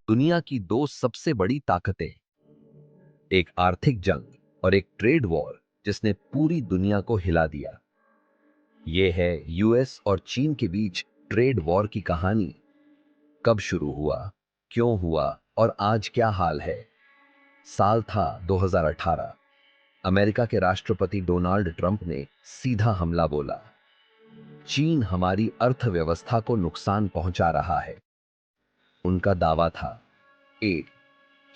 दुनिया की दो सबसे बड़ी ताकतें, एक आर्थिक जंग और एक ट्रेड वॉर जिसने पूरी दुनिया को हिला दिया। यह है यूएस और चीन के बीच ट्रेड वॉर की कहानी। कब शुरू हुआ, क्यों हुआ और आज क्या हाल है। साल था 2018। अमेरिका के राष्ट्रपति डोनाल्ड ट्रंप ने सीधा हमला बोला, चीन हमारी अर्थव्यवस्था को नुकसान पहुंचा रहा है। उनका दावा था, एक,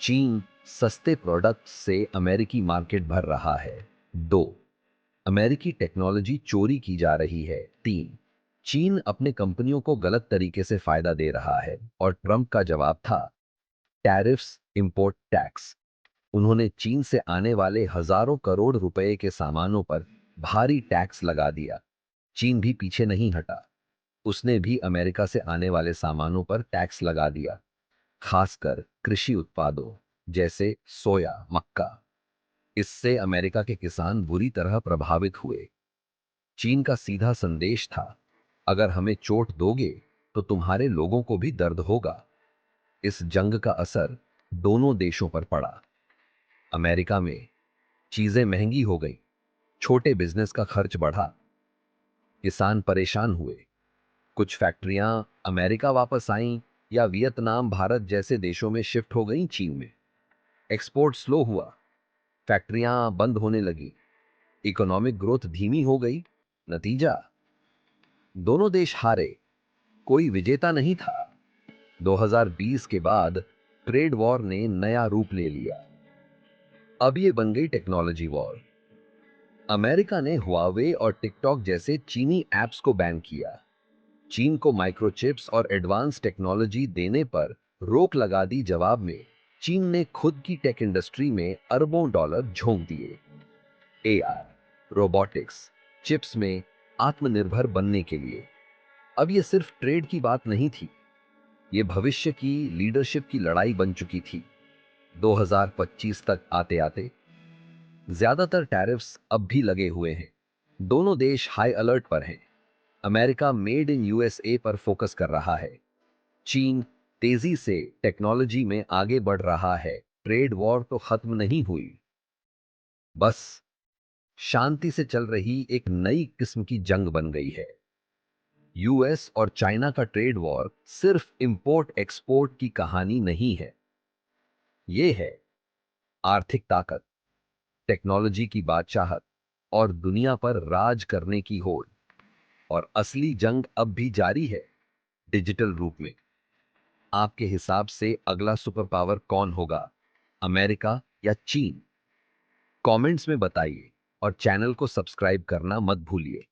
चीन सस्ते प्रोडक्ट से अमेरिकी मार्केट भर रहा है। दो, अमेरिकी टेक्नोलॉजी चोरी की जा रही है। तीन, चीन अपने कंपनियों को गलत तरीके से फायदा दे रहा है। और ट्रंप का जवाब था टैरिफ्स, इंपोर्ट टैक्स। उन्होंने चीन से आने वाले हजारों करोड़ रुपए के सामानों पर भारी टैक्स लगा दिया। चीन भी पीछे नहीं हटा, उसने भी अमेरिका से आने वाले सामानों पर टैक्स लगा दिया, खासकर कृषि उत्पादों जैसे सोया, मक्का। इससे अमेरिका के किसान बुरी तरह प्रभावित हुए। चीन का सीधा संदेश था, अगर हमें चोट दोगे तो तुम्हारे लोगों को भी दर्द होगा। इस जंग का असर दोनों देशों पर पड़ा। अमेरिका में चीजें महंगी हो गई, छोटे बिजनेस का खर्च बढ़ा, किसान परेशान हुए। कुछ फैक्ट्रियां अमेरिका वापस आईं या वियतनाम, भारत जैसे देशों में शिफ्ट हो गईं चीन में। एक्सपोर्ट स्लो हुआ, फैक्ट्रियां बंद होने लगी, इकोनॉमिक ग्रोथ धीमी हो गई। नतीजा, दोनों देश हारे, कोई विजेता नहीं था। 2020 के बाद ट्रेड वॉर ने नया रूप ले लिया। अब ये बन गई टेक्नोलॉजी वॉर। अमेरिका ने हुआवे और टिकटॉक जैसे चीनी एप्स को बैन किया। चीन को माइक्रोचिप्स और एडवांस टेक्नोलॉजी देने पर रोक लगा दी। जवाब में चीन ने खुद की टेक इंडस्ट्री में अरबों डॉलर झोंक दिए। एआर, रोबोटिक्स, चिप्स में आत्मनिर्भर बनने के लिए। अब यह सिर्फ ट्रेड की बात नहीं थी, यह भविष्य की लीडरशिप की लड़ाई बन चुकी थी। 2025 तक आते आते ज्यादातर टैरिफ्स अब भी लगे हुए हैं। दोनों देश हाई अलर्ट पर हैं। अमेरिका मेड इन यूएसए पर फोकस कर रहा है, चीन तेजी से टेक्नोलॉजी में आगे बढ़ रहा है। ट्रेड वॉर तो खत्म नहीं हुई, बस शांति से चल रही एक नई किस्म की जंग बन गई है। यूएस और चाइना का ट्रेड वॉर सिर्फ इंपोर्ट एक्सपोर्ट की कहानी नहीं है, यह है आर्थिक ताकत, टेक्नोलॉजी की बादशाहत और दुनिया पर राज करने की होड़। और असली जंग अब भी जारी है, डिजिटल रूप में। आपके हिसाब से अगला सुपर पावर कौन होगा, अमेरिका या चीन? कमेंट्स में बताइए और चैनल को सब्सक्राइब करना मत भूलिए।